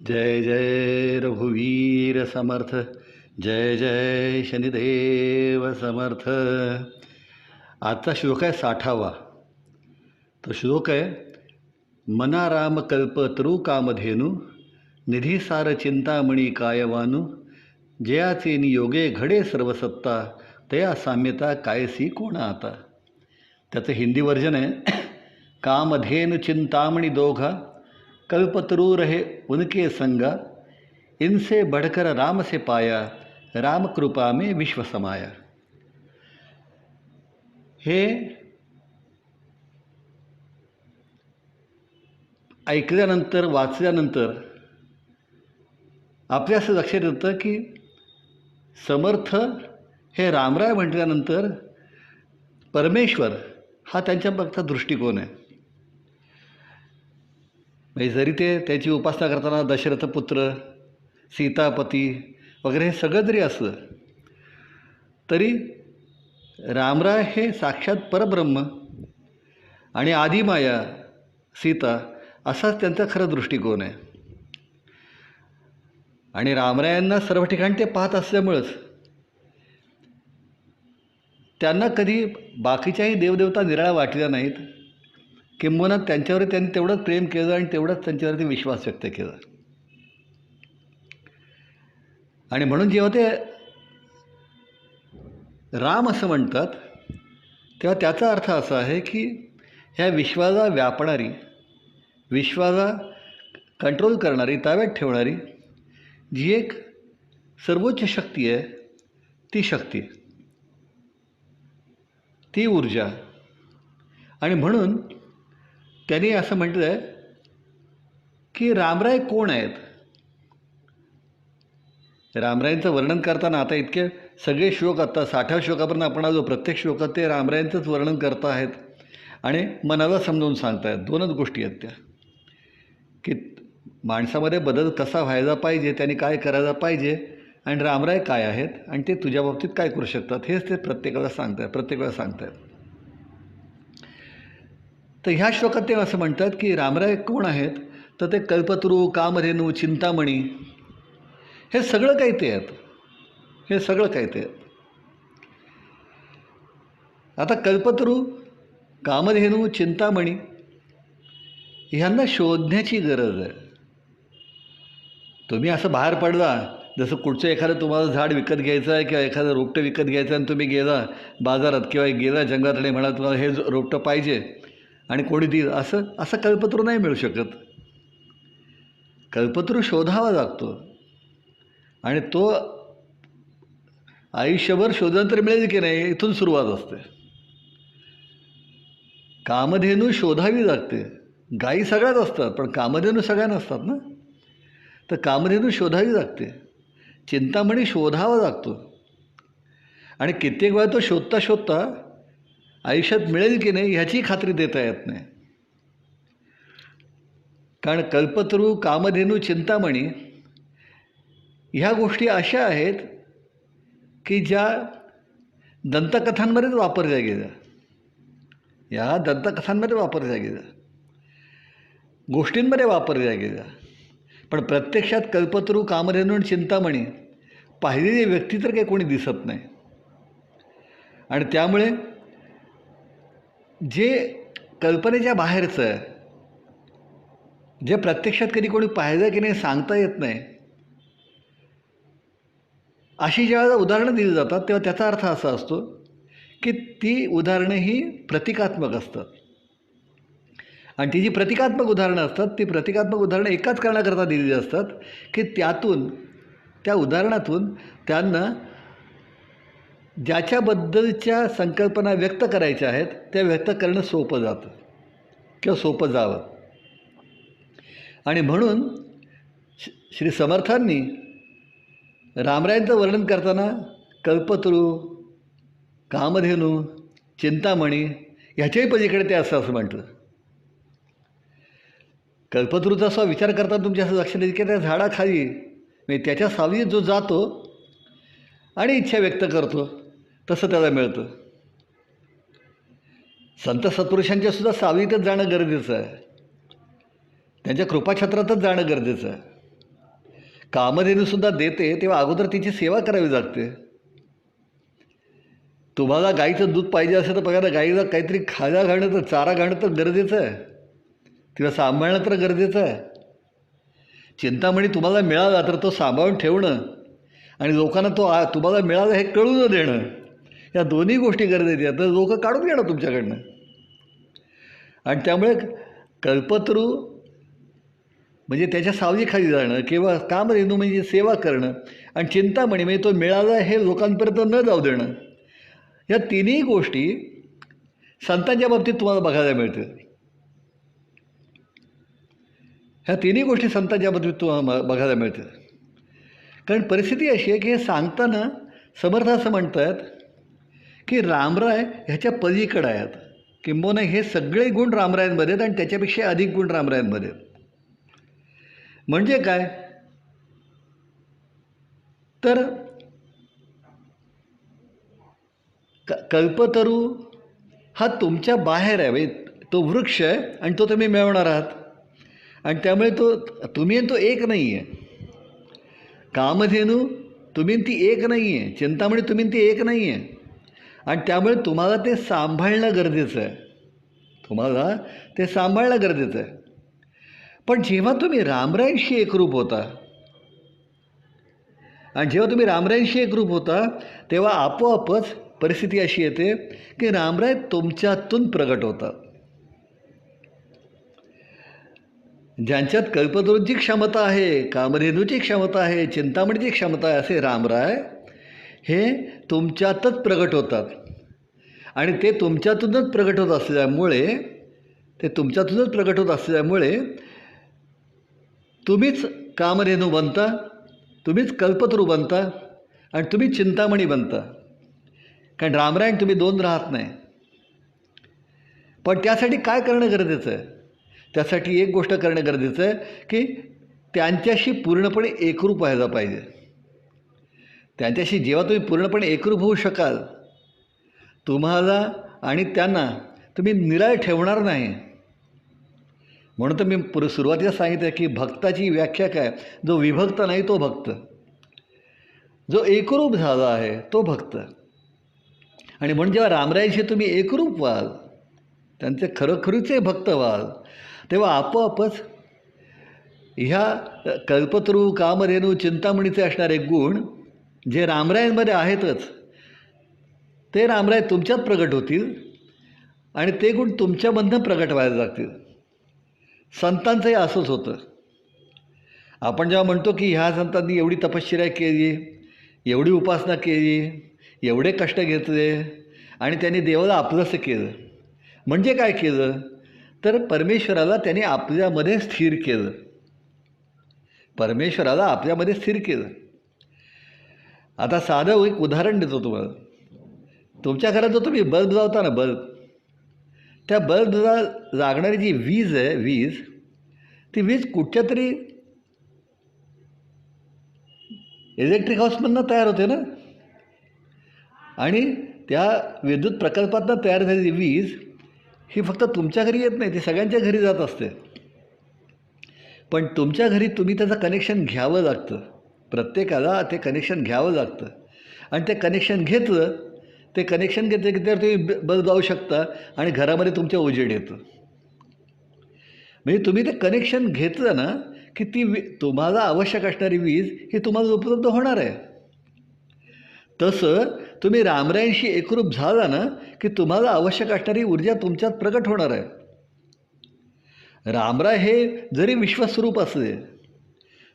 जय जय रघुवीर समर्थ, जय जय शनिदेव समर्थ. आजचा श्लोक आहे 60वा. तो श्लोक आहे, मना राम कल्प तरु कामधेनु, निधी सार चिंतामणी कायवानु, जयाचे नियोगे घडे सर्वसत्ता, तया साम्यता कायसी कोणा आता. त्याचं हिंदी व्हर्जन आहे, कामधेनु चिंतामणी दोघा, कल्पतरू रहे उनके संगा, इनसे बढ़कर राम से पाया, राम कृपा में विश्व समाया. हे ऐकल्यानंतर वाचल्यानंतर आपल्या असं लक्षात येतं की समर्थ हे रामराय म्हटल्यानंतर परमेश्वर हा त्यांच्या मागचा दृष्टिकोन आहे. म्हणजे जरी ते त्याची उपासना करताना दशरथपुत्र, सीतापती वगैरे हे सगळं जरी असलं तरी रामराय हे साक्षात परब्रह्म आणि आदिमाया सीता असाच त्यांचा खरा दृष्टिकोन आहे. आणि रामरायांना सर्व ठिकाणी ते पाहत असल्यामुळंच त्यांना कधी बाकीच्याही देवदेवता निराळ्या वाटल्या नाहीत. किंबहुना त्यांच्यावर त्यांनी तेवढंच प्रेम केलं आणि तेवढंच त्यांच्यावरती विश्वास व्यक्त केला. आणि म्हणून जेव्हा ते राम असं म्हणतात तेव्हा त्याचा अर्थ असा आहे की ह्या विश्वाला व्यापणारी, विश्वाला कंट्रोल करणारी, ताब्यात ठेवणारी जी एक सर्वोच्च शक्ती आहे, ती शक्ती, ती ऊर्जा. आणि म्हणून त्यांनी असं म्हटलं आहे की रामराय कोण आहेत. रामरायांचं वर्णन करताना आता इतके सगळे श्लोक, आता 60व्या श्लोकापर्यंत आपण आलो, प्रत्येक श्लोकात ते रामरायांचंच वर्णन करत आहेत आणि मनाला समजावून सांगत आहेत. दोनच गोष्टी आहेत त्या, की माणसामध्ये बदल कसा व्हायला पाहिजे, त्यांनी काय करायला पाहिजे, आणि रामराय काय आहेत आणि ते तुझ्या बाबतीत काय करू शकतात, हेच ते प्रत्येकाला सांगत आहेत, प्रत्येक वेळा सांगत आहेत. तर ह्या श्लोकात ते असं म्हणतात की रामराय कोण आहेत, तर ते कल्पतरू, कामधेनू, चिंतामणी, हे सगळं काही ते आहेत. हे सगळं काही ते आहेत. आता कल्पतरू, कामधेनू, चिंतामणी ह्यांना शोधण्याची गरज आहे. तुम्ही असं बाहेर पडला, जसं कुठचं एखादं तुम्हाला झाड विकत घ्यायचं आहे किंवा एखादं रोपटं विकत घ्यायचं आहे आणि तुम्ही गेला बाजारात किंवा गेला जंगलात आणि म्हणा तुम्हाला हे रोपटं पाहिजे आणि कोणी देईल, असं कल्पतरू नाही मिळू शकत. कल्पतरू शोधावा लागतो आणि तो आयुष्यभर शोधून तर मिळेल की नाही, इथून सुरुवात असते. कामधेनू शोधावी लागते. गायी सगळ्याच असतात पण कामधेनू सगळ्या नसतात ना. तर कामधेनू शोधावी लागते. चिंतामणी शोधावा लागतो आणि कित्येक वेळा तो शोधता शोधता आयुष्यात मिळेल की नाही ह्याची खात्री देता येत नाही. कारण कल्पतरू, कामधेनू, चिंतामणी ह्या गोष्टी अशा आहेत की ज्या दंतकथांमध्येच वापरल्या गेल्या, या दंतकथांमध्ये वापरल्या गेल्या, गोष्टींमध्ये वापरल्या गेल्या. पण प्रत्यक्षात कल्पतरू, कामधेनू आणि चिंतामणी पाहिलेली व्यक्ती तर काही कोणी दिसत नाही. आणि त्यामुळे जे कल्पनेच्या बाहेरचं आहे, जे प्रत्यक्षात कधी कोणी पाहिलं की नाही सांगता येत नाही, अशी ज्यावेळेला उदाहरणं दिली जातात तेव्हा त्याचा अर्थ असा असतो की ती उदाहरणं ही प्रतिकात्मक असतात. आणि ती जी प्रतिकात्मक उदाहरणं असतात, ती प्रतिकात्मक उदाहरणं एकाच कारणाकरता दिलेली असतात की त्यातून, त्या उदाहरणातून त्यांना ज्याच्याबद्दलच्या संकल्पना व्यक्त करायच्या आहेत त्या व्यक्त करणं सोपं जातं किंवा सोपं जावं. आणि म्हणून श्री समर्थांनी रामरायांचं वर्णन करताना कल्पतरू, कामधेनू, चिंतामणी ह्याच्याही पलीकडे ते असं म्हटलं. कल्पतरूचा असा विचार करताना तुमच्या असं लक्षात येईल की त्या झाडाखाली, म्हणजे त्याच्या सावलीत जो जातो आणि इच्छा व्यक्त करतो तसं त्याला मिळतं. संत सत्पुरुषांच्या सुद्धा सावलीतच जाणं गरजेचं आहे, त्यांच्या कृपाछत्रातच जाणं गरजेचं आहे. कामधेनूसुद्धा देते तेव्हा अगोदर तिची सेवा करावी लागते. तुम्हाला गाईचं दूध पाहिजे असेल तर बघा ना, गाईला काहीतरी खायला घालणं तर चारा घालणं तर गरजेचं आहे, तिला सांभाळणं तर गरजेचं आहे. चिंतामणी तुम्हाला मिळाला तर तो सांभाळून ठेवणं आणि लोकांना तो तुम्हाला मिळाला हे कळून देणं, या दोन्ही गोष्टी गरजेच्या आहेत. तर लोक काढून घेणं तुमच्याकडनं. आणि त्यामुळे कल्पतरू म्हणजे त्याच्या सावलीखाली जाणं किंवा कामधेनू म्हणजे सेवा करणं आणि चिंतामणी म्हणजे तो मिळाला हे लोकांपर्यंत न जाऊ देणं, या तिन्ही गोष्टी संतांच्या बाबतीत तुम्हाला बघायला मिळतील. ह्या तिन्ही गोष्टी संतांच्या बाबतीत तुम्हाला बघायला मिळतील. कारण परिस्थिती अशी आहे की हे सांगताना समर्थ असं म्हणतात की रामराय ह्याच्या पलीकडे आहेत, किंबहुना हे सगळे गुण रामरायांमध्ये आहेत आणि त्याच्यापेक्षा अधिक गुण रामरायांमध्ये आहेत. म्हणजे काय तर कल्पतरू हा तुमच्या बाहेर आहे, म्हणजे तो वृक्ष आहे आणि तो तुम्ही मिळवणार आहात. आणि त्यामुळे तुम्ही आणि तो एक नाही आहे. कामधेनू तुम्ही ती एक नाही आहे, चिंतामणी तुम्ही ती एक नाही आहे. आणि त्यामुळे तुम्हाला ते सांभाळणं गरजेचं आहे, तुम्हाला ते सांभाळणं गरजेचं आहे. पण जेव्हा तुम्ही रामरायांशी एकरूप होता आणि जेव्हा तुम्ही रामरायांशी एकरूप होता तेव्हा आपोआपच परिस्थिती अशी येते की रामराय तुमच्यातून प्रगट होतात. ज्यांच्यात कल्पतरूंची क्षमता आहे, कामधेनूची क्षमता आहे, चिंतामणीची क्षमता आहे, असे रामराय हे तुमच्यातच प्रगट होतात. आणि ते तुमच्यातूनच प्रगट होत असल्यामुळे तुम्हीच कामधेनू बनता, तुम्हीच कल्पतरू बनता आणि तुम्ही चिंतामणी बनता. कारण रामराय तुम्ही दोन राहत नाही. पण त्यासाठी काय करणं गरजेचं आहे? त्यासाठी एक गोष्ट करणं गरजेचं आहे की त्यांच्याशी पूर्णपणे एकरूप व्हायला पाहिजे. त्यांच्याशी जेव्हा तुम्ही पूर्णपणे एकरूप होऊ शकाल, तुम्हाला आणि त्यांना तुम्ही निराळ ठेवणार नाही. म्हणून तर मी सुरुवातीला सांगितलं की भक्ताची व्याख्या काय, जो विभक्त नाही तो भक्त, जो एकरूप झाला आहे तो भक्त. आणि म्हणून जेव्हा रामरायांशी तुम्ही एकरूप व्हाल, त्यांचे खरोखरीचे भक्त व्हाल, तेव्हा आपोआपच ह्या कल्पतरू, कामधेनू, चिंतामणीचे असणारे गुण जे रामरायांमध्ये आहेतच, ते रामराय तुमच्यात प्रगट होतील आणि ते गुण तुमच्यामधनं प्रगट व्हायला लागतील. संतांचंही असंच होतं. आपण जेव्हा म्हणतो की ह्या संतांनी एवढी तपश्चर्या केली, एवढी उपासना केली, एवढे कष्ट घेतले आणि त्यांनी देवाला आपलंसं केलं, म्हणजे काय केलं तर परमेश्वराला त्यांनी आपल्यामध्ये स्थिर केलं. परमेश्वराला आपल्यामध्ये स्थिर केलं. आता साधं एक उदाहरण देतो तुम्हाला. तुमच्या घरात जो तुम्ही बल्ब लावता ना, बल्ब, त्या बल्बला लागणारी जी वीज आहे, ती वीज कुठच्या तरी इलेक्ट्रिक हाऊसमधनं तयार होते ना. आणि त्या विद्युत प्रकल्पातनं तयार झालेली वीज ही फक्त तुमच्या घरी येत नाही, ती सगळ्यांच्या घरी जात असते. पण तुमच्या घरी तुम्ही त्याचं कनेक्शन घ्यावं लागतं. प्रत्येकाला ते कनेक्शन घ्यावं लागतं. आणि ते कनेक्शन घेतलं की त्यावर तुम्ही बल्ब लावू शकता आणि घरामध्ये तुमच्या उजेड येतं. म्हणजे तुम्ही ते कनेक्शन घेतलं ना की तुम्हाला आवश्यक असणारी वीज ही तुम्हाला उपलब्ध होणार आहे. तसं तुम्ही रामरायांशी एकरूप झाला ना की तुम्हाला आवश्यक असणारी ऊर्जा तुमच्यात प्रगट होणार आहे. रामराय हे जरी विश्वस्वरूप असले,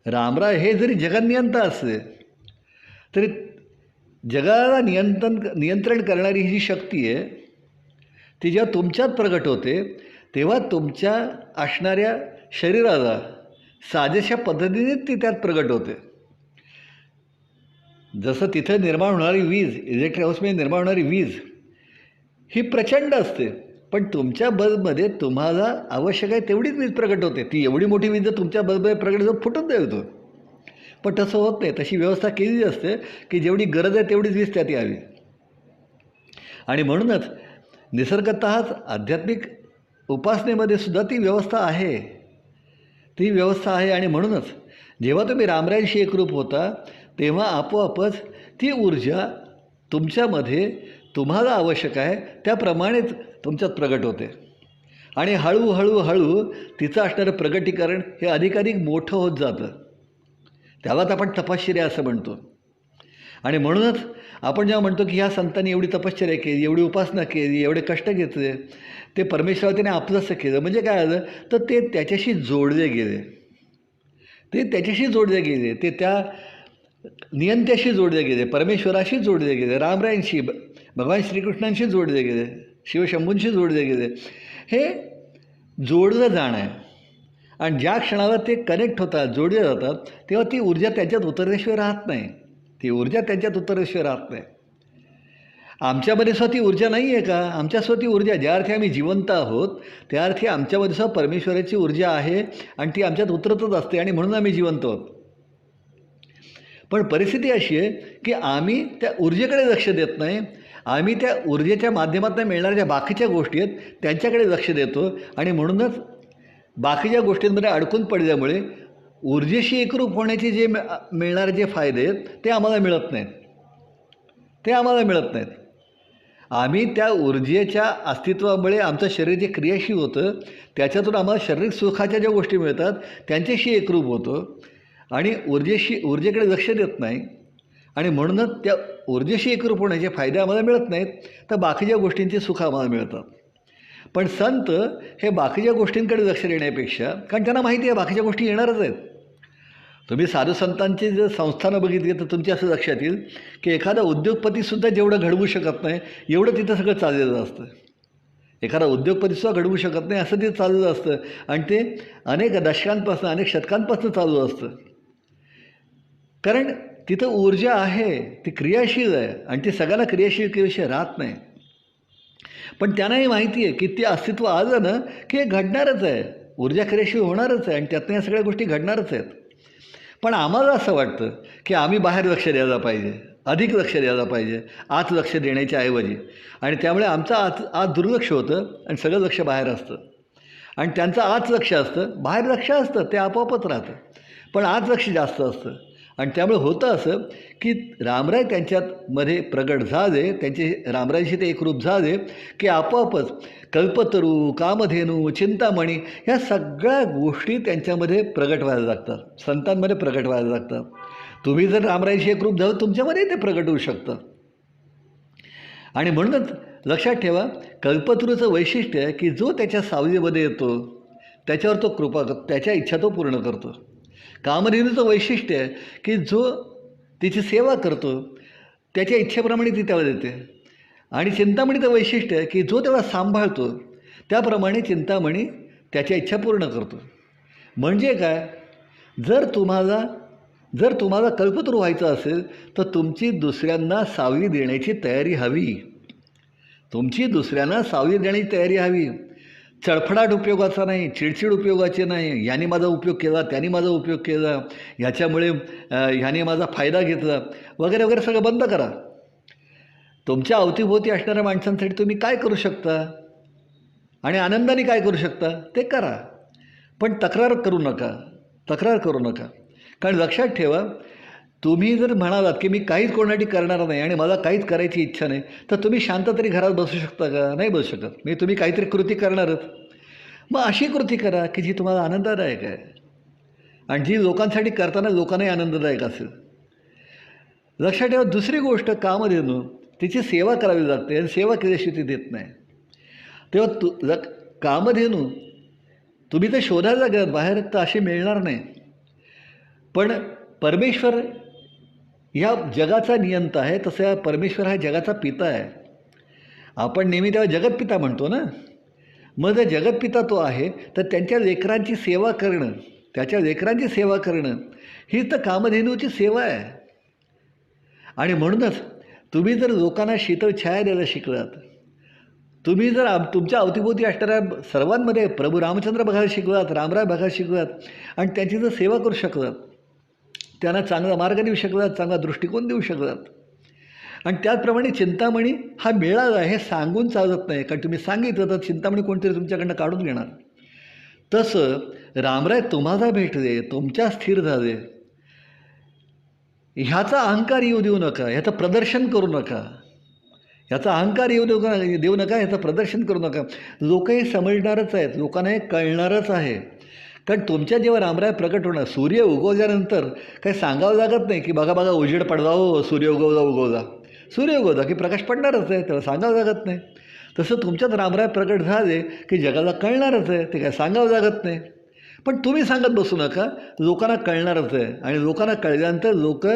रामराय हे जरी जगन्नियंता असले, तरी जगाला नियंत्रण करणारी ही जी शक्ती आहे ती जेव्हा तुमच्यात प्रगट होते तेव्हा तुमच्या असणाऱ्या शरीराला साजेशा पद्धतीने ती त्यात प्रगट होते. जसं तिथे निर्माण होणारी वीज, इलेक्ट्रिक हाऊसमध्ये निर्माण होणारी वीज ही प्रचंड असते, पण तुमच्या बल्बमध्ये तुम्हाला आवश्यक आहे तेवढीच वीज प्रगट होते. ती एवढी मोठी वीज जर तुमच्या बल्बमध्ये प्रगट होतं फुटून जातो. पण तसं होत नाही. तशी व्यवस्था केलेली असते की जेवढी गरज आहे तेवढीच वीज त्यात यावी. आणि म्हणूनच निसर्गतःच आध्यात्मिक उपासनेमध्ये सुद्धा ती व्यवस्था आहे. आणि म्हणूनच जेव्हा तुम्ही रामरायांशी एकरूप होता तेव्हा आपोआपच ती ऊर्जा तुमच्यामध्ये तुम्हाला आवश्यक आहे त्याप्रमाणेच तुमच्यात प्रगट होते आणि हळूहळू तिचं असणारं प्रगटीकरण हे अधिकाधिक मोठं होत जातं. त्यालाच आपण तपश्चर्या असं म्हणतो. आणि म्हणूनच आपण जेव्हा म्हणतो की ह्या संतांनी एवढी तपश्चर्या केली, एवढी उपासना केली, एवढे कष्ट घेतले, ते परमेश्वराला त्याने आपलंसं केलं, म्हणजे काय झालं तर ते त्याच्याशी जोडले गेले. ते त्या नियंत्याशी जोडले गेले, परमेश्वराशी जोडले गेले, रामरायांशी, भगवान श्रीकृष्णांशी जोडले गेले, शिवशंभूंशी जोडले गेले. हे जोडलं जाणं आहे. आणि ज्या क्षणाला ते कनेक्ट होतात, जोडले जातात, तेव्हा ती ऊर्जा त्यांच्यात उतरल्याशिवाय राहत नाही. आमच्यामध्ये सुद्धा ती ऊर्जा नाही आहे का? आमच्यासुद्धा ती ऊर्जा, ज्या अर्थी आम्ही जिवंत आहोत त्या अर्थी आमच्यामध्ये सुद्धा परमेश्वराची ऊर्जा आहे आणि ती आमच्यात उतरतच असते आणि म्हणून आम्ही जिवंत आहोत. पण परिस्थिती अशी आहे की आम्ही त्या ऊर्जेकडे लक्ष देत नाही. आम्ही त्या ऊर्जेच्या माध्यमातून मिळणाऱ्या ज्या बाकीच्या गोष्टी आहेत त्यांच्याकडे लक्ष देतो आणि म्हणूनच बाकीच्या गोष्टींमध्ये अडकून पडल्यामुळे ऊर्जेशी एकरूप होण्याचे जे मिळणारे जे फायदे आहेत ते आम्हाला मिळत नाहीत. आम्ही त्या ऊर्जेच्या अस्तित्वामुळे आमचं शरीर जे क्रियाशील होतं त्याच्यातून आम्हाला शारीरिक सुखाच्या ज्या गोष्टी मिळतात त्यांच्याशी एकरूप होतो आणि ऊर्जेकडे लक्ष देत नाही आणि म्हणूनच त्या ऊर्जेशी एकरूप होण्याचे फायदे आम्हाला मिळत नाहीत, तर बाकीच्या गोष्टींची सुखं आम्हाला मिळतात. पण संत हे बाकीच्या गोष्टींकडे लक्ष देण्यापेक्षा, कारण त्यांना माहिती आहे बाकीच्या गोष्टी येणारच आहेत. तुम्ही साधू संतांची जर संस्थानं बघितली तर तुमच्या असं लक्षात येईल की एखादा उद्योगपतीसुद्धा जेवढं घडवू शकत नाही एवढं तिथं सगळं चाललेलं असतं. एखादा उद्योगपतीसुद्धा घडवू शकत नाही असं ते चाललेलं असतं आणि ते अनेक दशकांपासून, अनेक शतकांपासून चालू असतं. कारण तिथं ऊर्जा आहे, ती क्रियाशील आहे आणि ती सगळ्यांना क्रियाशील केल्याशिवाय राहत नाही. पण त्यांनाही माहिती आहे की ते अस्तित्व आलं ना की हे घडणारच आहे, ऊर्जा क्रियाशील होणारच आहे आणि त्यातनं या सगळ्या गोष्टी घडणारच आहेत. पण आम्हाला असं वाटतं की आम्ही बाहेर लक्ष द्यायला पाहिजे, अधिक लक्ष द्यायला पाहिजे आत लक्ष देण्याच्या ऐवजी, आणि त्यामुळे आमचं आत दुर्लक्ष होतं आणि सगळं लक्ष बाहेर असतं. आणि त्यांचं आत लक्ष असतं, बाहेर लक्ष असतं, ते आपोआपच राहतं, पण आत लक्ष जास्त असतं. आणि त्यामुळे होतं असं की रामराय त्यांच्यामध्ये प्रगट झाले, त्यांचे रामरायशी ते एकरूप झाले की आपोआपच कल्पतरू, कामधेनू, चिंतामणी ह्या सगळ्या गोष्टी त्यांच्यामध्ये प्रगट व्हायला लागतात, संतांमध्ये प्रगट व्हायला लागतात. तुम्ही जर रामरायशी एकरूप झालं तुमच्यामध्ये ते प्रगट होऊ शकतं. आणि म्हणूनच लक्षात ठेवा, कल्पतरूचं वैशिष्ट्य आहे की जो त्याच्या सावलीमध्ये येतो त्याच्यावर तो कृपा करतो, त्याच्या इच्छा तो पूर्ण करतो. कामधेनूचं वैशिष्ट्य आहे की जो तिची सेवा करतो त्याच्या इच्छेप्रमाणे ती त्याला देते. आणि चिंतामणीचं वैशिष्ट्य आहे की जो त्याला सांभाळतो त्याप्रमाणे चिंतामणी त्याच्या इच्छा पूर्ण करतो. म्हणजे काय, जर तुम्हाला कल्पतरू व्हायचं असेल तर तुमची दुसऱ्यांना सावली देण्याची तयारी हवी. चडफडाट उपयोगाचा नाही, चिडचिड उपयोगाची नाही, याने माझा उपयोग केला, त्याने माझा उपयोग केला, ह्याच्यामुळे ह्याने माझा फायदा घेतला वगैरे वगैरे सगळं बंद करा. तुमच्या अवतीभोवती असणाऱ्या माणसांसाठी तुम्ही काय करू शकता आणि आनंदाने काय करू शकता ते करा, पण तक्रार करू नका. कारण लक्षात ठेवा, तुम्ही जर म्हणालात की मी काहीच कोणासाठी करणार नाही आणि मला काहीच करायची इच्छा नाही, तर तुम्ही शांत तरी घरात बसू शकता का? नाही बसू शकत. मी तुम्ही काहीतरी कृती करणारच. मग अशी कृती करा की जी तुम्हाला आनंददायक आहे आणि जी लोकांसाठी करताना लोकांनाही आनंददायक असेल. लक्षात ठेवा, दुसरी गोष्ट, कामधेनू तिची सेवा करावी लागते आणि सेवा केल्याशिवाय ती देत नाही. तेव्हा कामधेनू तुम्ही तर शोधायला गेलात बाहेर तर अशी मिळणार नाही. पण परमेश्वर ह्या जगाचा नियंता आहे, तसा परमेश्वर हा जगाचा पिता आहे. आपण नेहमी तेव्हा जगतपिता म्हणतो ना. मग जर जगतपिता तो आहे तर त्याच्या लेकरांची सेवा करणं ही तर कामधेनूची सेवा आहे. आणि म्हणूनच तुम्ही जर लोकांना शीतल छाया द्यायला शिकलात, तुम्ही जर तुमच्या अवतीभोवती असणाऱ्या सर्वांमध्ये प्रभू रामचंद्र बघायला शिकलात, रामराय बघायला शिकलात आणि त्यांची जर सेवा करू शकलात, त्यांना चांगला मार्ग देऊ शकलात, चांगला दृष्टिकोन देऊ शकलात, आणि त्याचप्रमाणे चिंतामणी हा मिळाला हे सांगून चालत नाही. कारण तुम्ही सांगितलं तर चिंतामणी कोणतरी तुमच्याकडनं काढून घेणार. तसं रामराय तुम्हाला भेटले, तुमच्या स्थिर झाले, ह्याचा अहंकार येऊ देऊ नका, ह्याचं प्रदर्शन करू नका. ह्याचा अहंकार देऊ नका, ह्याचं प्रदर्शन करू नका. लोक हे समजणारच आहेत, लोकांना हे कळणारच आहे. कारण तुमच्या जेव्हा रामराय प्रकट होणार, सूर्य उगवल्यानंतर काही सांगावं लागत नाही की बघा बघा उजेड पडला, हो सूर्य उगवला. सूर्य उगवला की प्रकाश पडणारच आहे, त्याला सांगावं लागत नाही. तसं तुमच्यात रामराय प्रकट झाले की जगाला कळणारच आहे, ते काय सांगावं लागत नाही. पण तुम्ही सांगत बसू नका, लोकांना कळणारच आहे. आणि लोकांना कळल्यानंतर लोक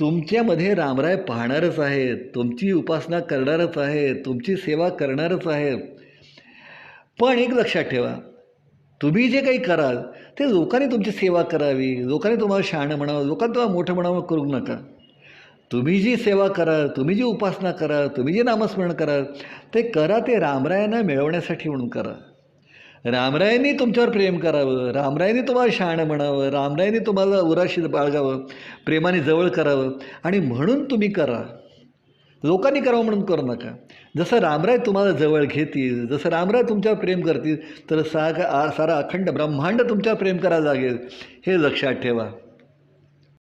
तुमच्यामध्ये रामराय पाहणारच आहेत, तुमची उपासना करणारच आहेत, तुमची सेवा करणारच आहेत. पण एक लक्षात ठेवा, तुम्ही जे काही कराल ते लोकांनी तुमची सेवा करावी, लोकांनी तुम्हाला शहाणं म्हणावं, लोकांनी तुम्हाला मोठं म्हणावं करू नका. तुम्ही जी सेवा कराल, तुम्ही जी उपासना कराल, तुम्ही जे नामस्मरण कराल ते करा, ते रामरायांना मिळवण्यासाठी म्हणून करा. रामरायांनी तुमच्यावर प्रेम करावं, रामरायांनी तुम्हाला शहाणं म्हणावं, रामरायांनी तुम्हाला उराशी बाळगावं, प्रेमाने जवळ करावं, आणि म्हणून तुम्ही करा. लोकांनी करावं म्हणून करू नका. जसं रामराय तुम्हाला जवळ घेतील, जसं रामराय तुमच्यावर प्रेम करतील, तर सारा अखंड ब्रह्मांड तुमच्यावर प्रेम करायला लागेल. हे लक्षात ठेवा.